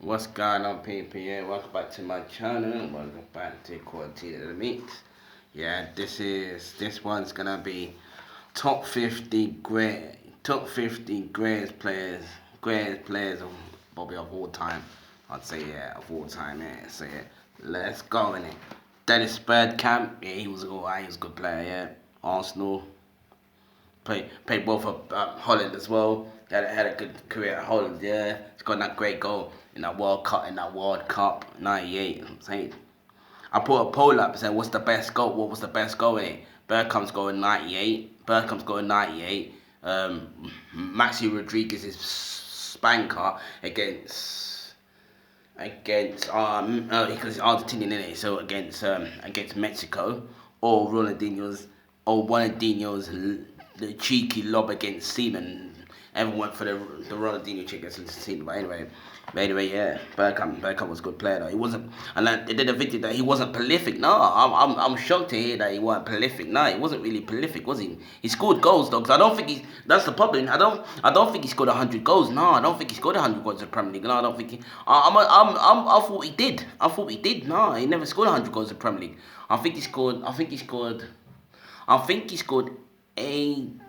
What's going on, people? Yeah, welcome back to my channel. Welcome back to Quality of the Meat. Yeah, this one's gonna be top 50 greatest players of probably of all time. I'd say yeah, of all time. Yeah, so yeah, let's go in it. Dennis Bergkamp, yeah, he was alright. He was a good player. Yeah, Arsenal. Played well for Holland as well. Had a good career at Holland. Yeah, he's got that great goal in that World Cup '98. I'm saying. I put a poll up saying what's the best goal? What was the best goal in it? Bergkamp's goal in '98. Bergkamp's goal in '98. Maxi Rodriguez's spanker against because it's Argentinian in it, so against Mexico, or Ronaldinho's the cheeky lob against Seaman. Everyone went for the Ronaldinho cheek against Seaman, but anyway, yeah, Bergkamp was a good player though. He wasn't, and they did a video that he wasn't prolific. No, I'm shocked to hear that he wasn't prolific. No, he wasn't really prolific, was he? He scored goals though, because I don't think he's. That's the problem. I don't think he scored 100 goals. No, I don't think he scored 100 goals in the Premier League. No, I don't think he. I thought he did. I thought he did. No, he never scored 100 goals in the Premier League. I think he scored. I think he scored 80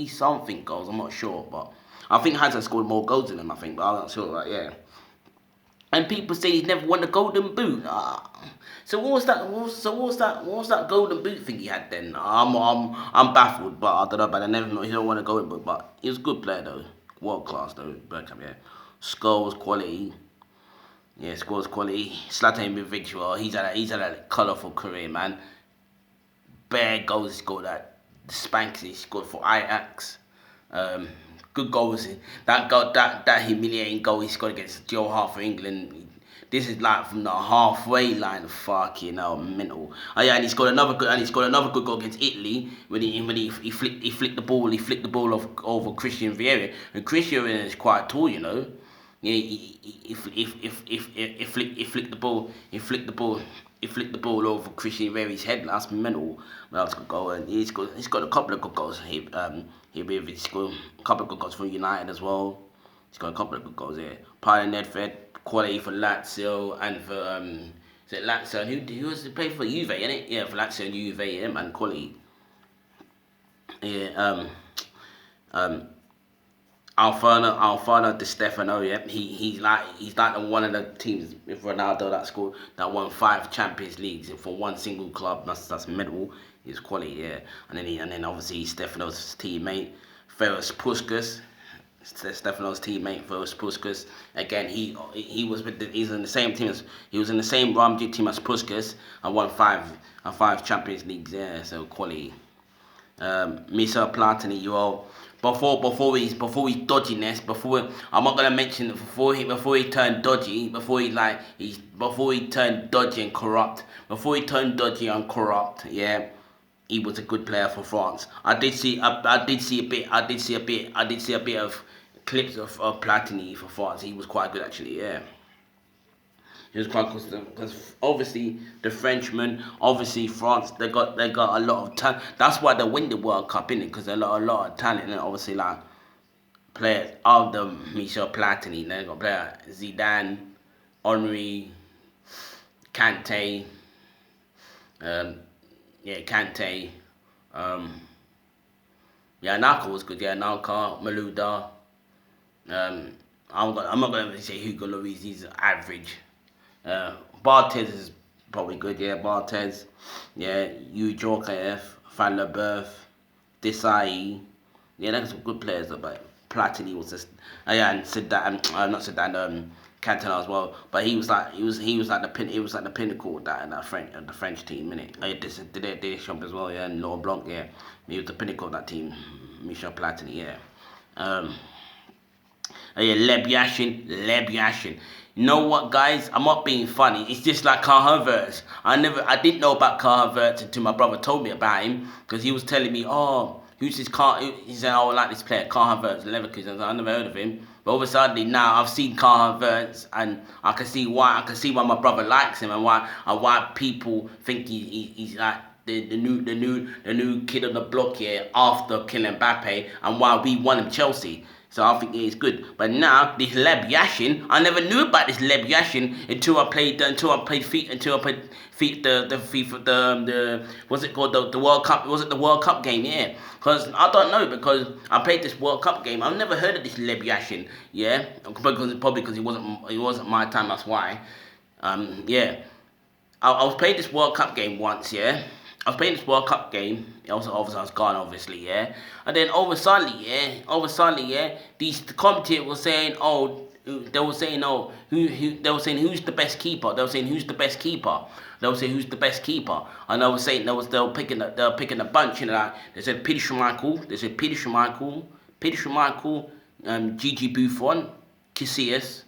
something goals. I'm not sure, but I think Hazard scored more goals than him. I think, but I'm not sure. Like, yeah. And people say he's never won the Golden Boot. So what was that? What was that Golden Boot thing he had then? I'm baffled, but I don't know. But I never know. He don't want a Golden Boot, but he was a good player though, world class though. Bergkamp, yeah. Scores quality. Yeah, scores quality. Zlatan Ibrahimovic, he's had a colourful career, man. Bare goals he scored at Spanks. He scored for Ajax. Um, Good goals. That humiliating goal he scored against Joe Hart for England. This is like from the halfway line. Fucking hell, mental. Oh yeah, and he scored another good goal against Italy when he flicked the ball over Christian Vieira. And Christian Vieira is quite tall, you know. Yeah, he flicked the ball. He flicked the ball over Christian Viera's head. That's mental. But that was a good goal, and he's got a couple of good goals. He scored a couple of good goals for United as well. He's got a couple of good goals here. Pioneer Nedved, quality for Lazio and for is it Lazio? And who was to play for Juve? Innit? Yeah, for Lazio and Juve, yeah, man, quality. Yeah, um, Alfano Di Stefano, yeah, he's like one of the teams with Ronaldo that won 5 Champions Leagues for one single club. That's medal. He's quality, yeah. And then obviously Stefano's teammate, Ferenc Puskas. Stefano's teammate Ferenc Puskas. Again, he's in the same team as he was in the same Real Madrid team as Puskas and won five Champions Leagues. Yeah, so quality. Michel Platini, you all. Before he's dodginess, I'm not gonna mention it before he turned dodgy, before he turned dodgy and corrupt, yeah, he was a good player for France. I did see a bit of clips of Platini for France. He was quite good actually, yeah. He was quite good because obviously the Frenchmen, obviously France, they got a lot of talent. That's why they win the World Cup, innit? Because they got a lot of talent, and obviously like players of the Michel Platini. They got players Zidane, Henry, Kante, um, yeah, Kante, um, yeah, Naka was good. Yeah, Naka, Malouda. Um, I'm not gonna say Hugo Lloris. He's average. Barthez is probably good, yeah. Barthez, yeah. Yu Jokaev, Van Lebeuf, Desai, yeah. Those some good players, but Platini was just, yeah, and Sedan, not Sedan, Cantona as well. But he was like the pinnacle of the French team, innit? Didier Deschamps as well, yeah, and Laurent Blanc, yeah. He was the pinnacle of that team, Michel Platini, yeah. Um, yeah, Leb Yashin. You know what, guys? I'm not being funny. It's just like Carl Havertz. I didn't know about Carl Havertz until my brother told me about him because he was telling me, oh, who's this Carl? He said, oh, I like this player, Carl Havertz, Leverkusen. I never heard of him. But all of a sudden now I've seen Carl Havertz and I can see why my brother likes him and why people think he's like the new kid on the block here after killing Mbappe and why we won him Chelsea. So I think it's good. But now this Leb Yashin, I never knew about this Leb Yashin until I played the FIFA the what's it called, the World Cup, was it the World Cup game? Yeah, because I don't know, because I played this World Cup game. I've never heard of this Leb Yashin. Yeah, probably because it wasn't my time. That's why. Yeah, I was playing this World Cup game once. Yeah. I was playing this World Cup game. Obviously, I was gone, obviously, yeah. And then all of a sudden, yeah, the commentator was saying, oh, they were saying, oh, they were saying, who's the best keeper? They were saying, who's the best keeper? They were saying, who's the best keeper? And I was saying, they were picking a bunch, you know. Like, they said Peter Schmeichel. They said Peter Schmeichel, Gigi Buffon, Casillas,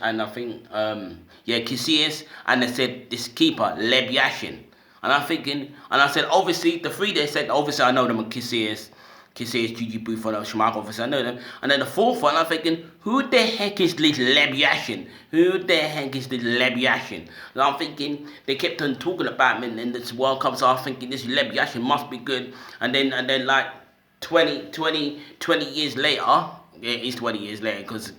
and I think, Casillas, and they said this keeper, Leb Yashin. And I'm thinking, and I said, obviously, the three they said, obviously I know them, Casillas, Gigi Buffon, Schmeichel, obviously I know them. And then the fourth one, I'm thinking, who the heck is this Leb Yashin? Who the heck is this Leb Yashin? And I'm thinking, they kept on talking about me in this World Cup, so I was thinking, this Leb Yashin must be good. And then like 20 years later, yeah, it's 20 years later, because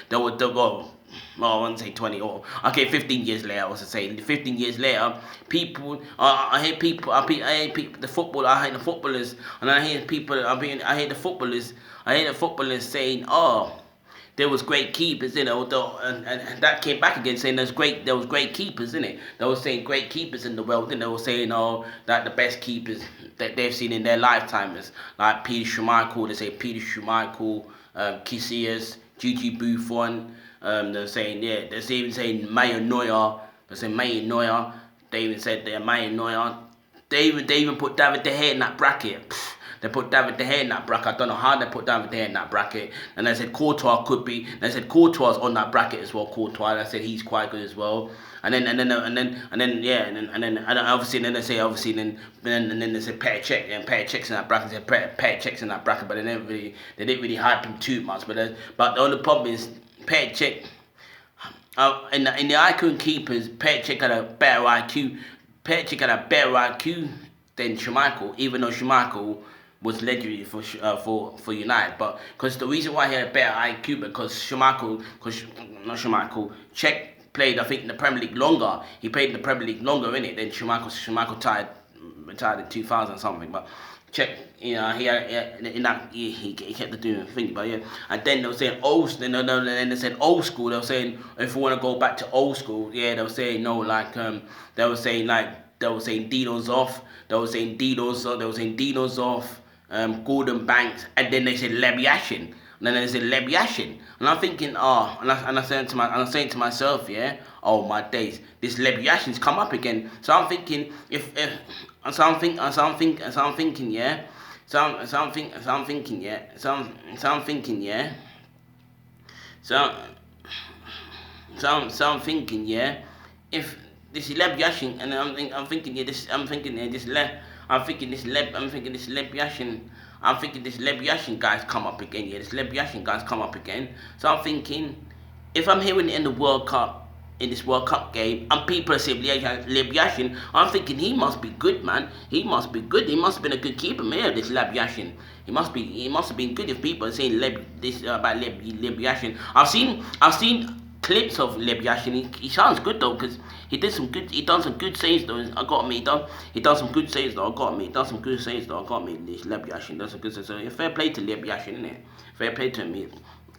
there were, well, I wouldn't say 20, or okay, 15 years later. I was saying 15 years later, people. I hear people. I hear people. The football. I hear the footballers, and I hear people. I hear the footballers. I hear the footballers saying, "Oh, there was great keepers, you know." And that came back again, saying there was great keepers, in it. They were saying great keepers in the world, and they were saying, "Oh, that the best keepers that they've seen in their lifetime is like Peter Schmeichel." They say Peter Schmeichel, Casillas, Gigi Buffon. They're saying, yeah, they're even saying Mayo Neuer. They're saying Mayo Neuer. They even said they're Mayo Neuer. They even put David De Gea in that bracket. They put David De Gea in that bracket. I don't know how they put David De Gea in that bracket. And they said Courtois could be. They said Courtois on that bracket as well. Courtois. They said he's quite good as well. And then obviously they say they said Petr Cech, and Petr Cech's in that bracket. They said Petr Cech's in that bracket, but they didn't really hype him too much. But the only problem is, Petr Cech, in the icon keepers, Petr Cech had a better IQ. Petr Cech had a better IQ than Schmeichel, even though Schmeichel was legendary for United. But because the reason why he had a better IQ, because Cech played, I think, in the Premier League longer. He played in the Premier League longer, innit, than Schmeichel. Schmeichel retired in 2000 something, but Cech, you know, he kept doing things, but yeah. And then they were saying then they said old school. They were saying, if we want to go back to old school, yeah, they were saying no, like they were saying Dino Zoff. They were saying Dino Zoff, Gordon Banks, and then they said Leb Yashin. And then they said Leb Yashin, and I'm thinking, I'm saying to myself, yeah, oh my days, this Leb Yashin's come up again. So I'm thinking, yeah. So I'm thinking, yeah. If this Leb Yashin, and I'm thinking, yeah, this Leb Yashin. I'm thinking this Leb Yashin guy's come up again. Yeah, this Leb Yashin guy's come up again. So I'm thinking, if I'm hearing it in the World Cup, in this World Cup game, and people are saying Leb Yashin, I'm thinking he must be good, man. He must be good. He must have been a good keeper, man. This Leb Yashin. He must have been good if people are saying about Leb Yashin. I've seen clips of Leb Yashin. He sounds good though, because he done some good saves though. I got me. He done some good saves though. I got me. This Leb Yashin does some good saves. So fair play to Leb Yashin, innit? Fair play to him.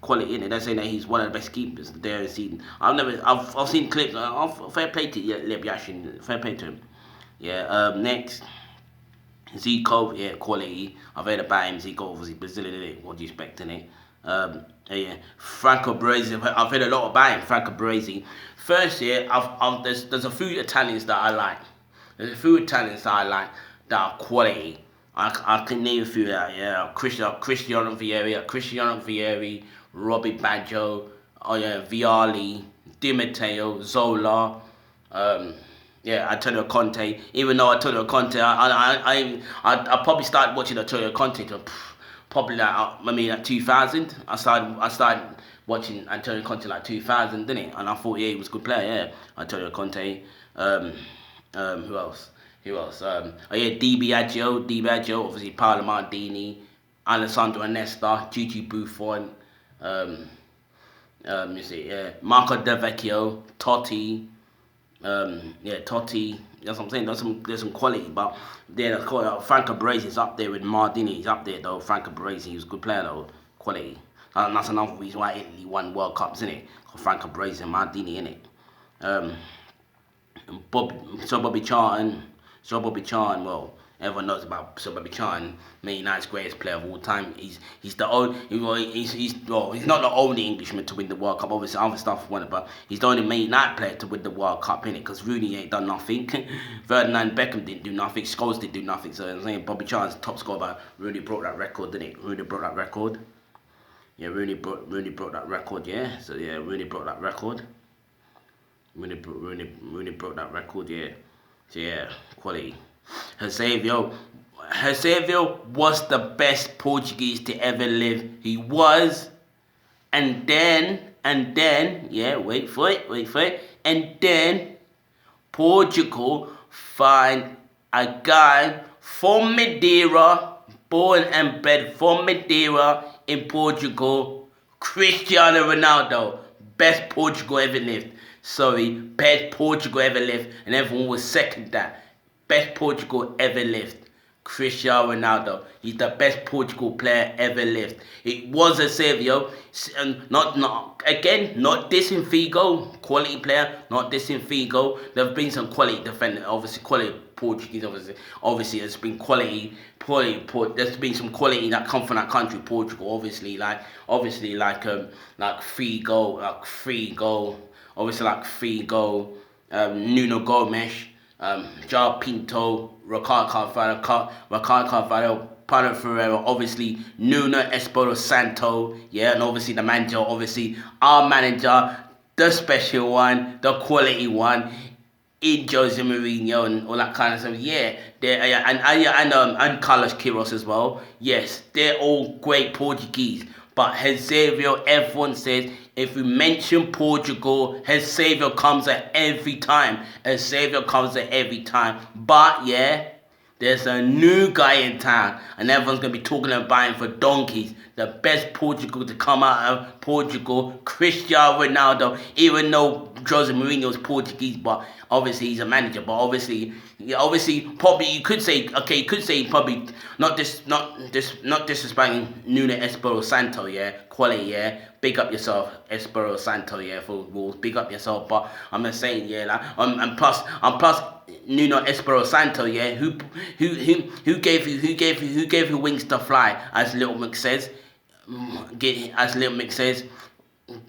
Quality in it. They're saying that he's one of the best keepers there I've seen. I've seen clips. Fair play to Leb Yashin. Fair play to him. Yeah. Next, Zico. Yeah, quality. I've heard about him. Zico, obviously Brazilian, innit? What do you expect, innit? Yeah. Franco Baresi. I've heard a lot about him. Franco Baresi. First, yeah, there's a few Italians that I like. That are quality. I can name a few that, yeah. Cristiano Vieri, Robbie Baggio, Vialli, Di Matteo, Zola, Antonio Conte. Even though Antonio Conte, I probably started watching Antonio Conte probably like 2000. I started watching Antonio Conte like 2000, didn't it? And I thought, yeah, he was a good player, yeah. Antonio Conte. Who else? Di Biagio, obviously Paolo Maldini, Alessandro Nesta, Gigi Buffon, Marco Del Vecchio, Totti, Totti. That's what I'm saying. There's some quality, but yeah, Franco Baresi is up there with Maldini. He's up there though. Franco Baresi, he was a good player though, quality. And that's another reason why Italy won World Cups, isn't it? Franco Baresi and Maldini, innit? Um, Bobby Charlton, well, everyone knows about Sir Bobby Charlton, Man United's greatest player of all time. He's the only, he's not the only Englishman to win the World Cup. Obviously, other stuff won it, but he's the only Man United player to win the World Cup, innit? Because Rooney ain't done nothing. Ferdinand Beckham didn't do nothing. Scholes didn't do nothing. So I'm saying Bobby Charlton's top scorer, but Rooney broke that record, didn't it? Rooney broke that record. Yeah, Rooney broke that record. Yeah, so yeah, Rooney broke that record. Rooney broke that record, yeah. So yeah, quality. Eusebio was the best Portuguese to ever live. He was, and then, yeah, wait for it, and then Portugal find a guy from Madeira, born and bred from Madeira in Portugal, Cristiano Ronaldo, best Portugal ever lived. Sorry, best Portugal ever lived, and everyone will second that. Best Portugal ever lived. Cristiano Ronaldo. He's the best Portugal player ever lived. It was Eusebio, and not dissing Figo, quality player, not dissing Figo. There've been some quality defender, obviously quality Portuguese, obviously there's been quality. There's been some quality that come from that country, Portugal. Obviously like Figo. Obviously, like Figo, Nuno Gomes, João Pinto, Ricardo Carvalho, Paulo Ferreira, obviously Nuno Espirito Santo, yeah, and obviously the manager, obviously our manager, the special one, the quality one, in Jose Mourinho and all that kind of stuff. Yeah, and Carlos Queiroz as well. Yes, they're all great Portuguese. But Eusebio, everyone says, if we mention Portugal, Eusebio comes at every time. But yeah, there's a new guy in town, and everyone's going to be talking about him for donkeys. The best Portugal to come out of Portugal, Cristiano Ronaldo, even though Jose Mourinho is Portuguese, but obviously he's a manager, but obviously probably you could say probably not disrespecting Nuno Espirito Santo, yeah, quality, yeah, big up yourself, Espirito Santo, yeah, for Wolves, big up yourself, but I'm just saying, yeah, like, and plus Nuno Espirito Santo, yeah, who gave you wings to fly, as Little Mick says,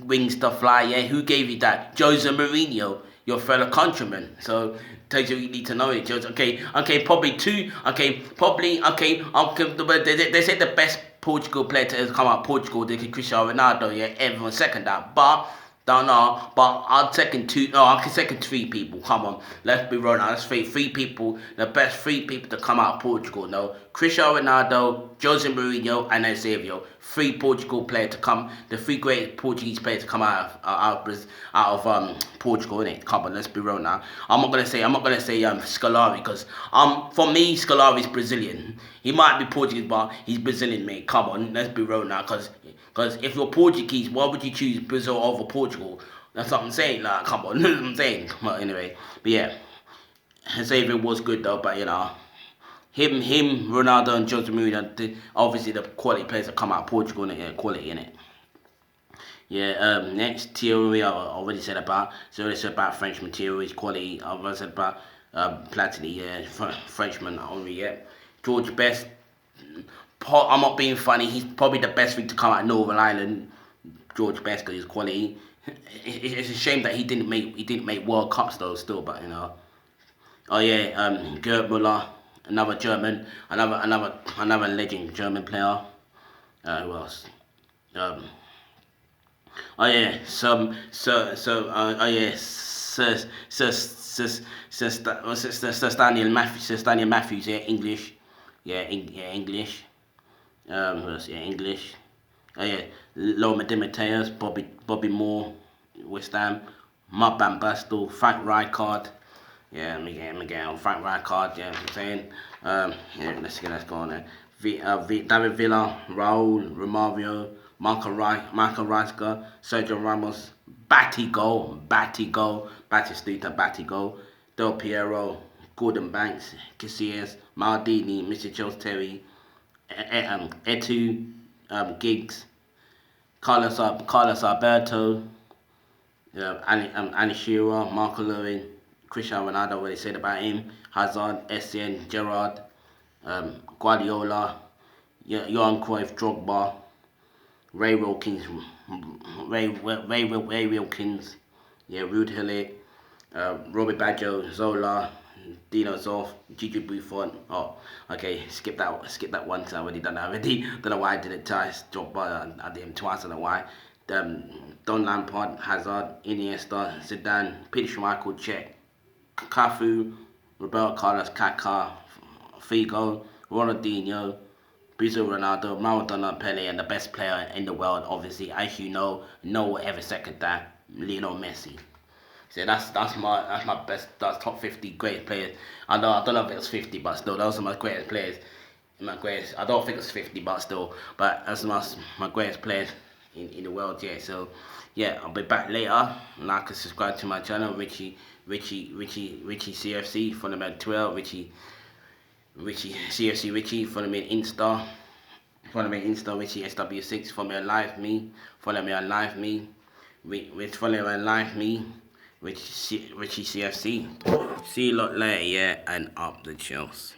wings to fly, yeah, who gave you that? Jose Mourinho, your fellow countryman. So tells you need to know it. Okay, probably two. Okay, they say the best Portugal player to come out of Portugal, they could Cristiano Ronaldo. Yeah, everyone second that, but. Don't know, but I'll second two. No, I can second three people. Come on, let's be real now. Let's say three people, the best three people to come out of Portugal. No, Cristiano Ronaldo, Jose Mourinho, and Eusebio. Three Portugal players to come. The three greatest Portuguese players to come out of Portugal. Innit? Come on, let's be real now. I'm not gonna say Scolari, because for me Scolari's Brazilian. He might be Portuguese, but he's Brazilian, mate. Come on, let's be real now, because if you're Portuguese, why would you choose Brazil over Portugal? That's what I'm saying. Like, come on, I'm saying. Well, anyway, but yeah, Xavier was good though. But you know, him, Ronaldo and Jose Mourinho, obviously the quality players that come out of Portugal, innit? Quality in it. Yeah. Next, Thierry, I already said about. So I said about Frenchman, Thierry's quality. I already said about Platini, yeah, Frenchman only. Yeah, George Best. I'm not being funny. He's probably the best thing to come out of Northern Ireland, George Best, because his quality. It's a shame that he didn't make World Cups though. Still, but you know. Oh yeah, Gerd Müller, another German, another legend German player. Who else? Oh yeah, oh yeah, Sir Daniel Matthews, yeah, English, yeah, English. Who else? Yeah, English. Oh yeah, Loma Di Matteos, Bobby Moore, West Ham, Mark Van Basten, Frank Rijkaard. Yeah, let me get on Frank Rijkaard. Yeah, I'm saying. Yeah, let's go on there. David Villa, Raul, Romario, Marco Rashka, Sergio Ramos, Batistuta, Batigo, Del Piero, Gordon Banks, Casillas, Maldini, Mr. Joe Terry, Etu, Giggs, Carlos Alberto, Ali Shearer, Marco Lewin, Cristiano Ronaldo, what they said about him, Hazard, Essien, Gerrard, Guardiola, Johan Cruyff, Drogba, Ray Wilkins, Ray Wilkins, yeah, Ruud Hillet, Robbie Baggio, Zola, Dino Zoff, Gigi Buffon. Oh, okay, skip that one because I already done that already. Don't know why I did it twice. Drogba, I did him twice. I don't know why. Don Lampard, Hazard, Iniesta, Zidane, Peter Schmeichel, Cech, Cafu, Roberto Carlos, Kaká, Figo, Ronaldinho, Brazil, Ronaldo, Maradona, Pele, and the best player in the world, obviously, as you know, no one ever second that, Lionel Messi. So that's my best. That's top 50 greatest players. I don't know if it's 50, but still, those are my greatest players. My greatest. I don't think it's 50, but still, but that's my greatest players in the world. Yeah. So yeah, I'll be back later. Like and subscribe to my channel, Richie CFC. Follow me on Twitter, Richie CFC Richie. Follow me on Insta. Follow me on Insta, Richie SW6. Follow me on Live Me. Follow me on Live Me. Follow me on Live Me. Richie CFC. See you lot later, yeah, and up the chills.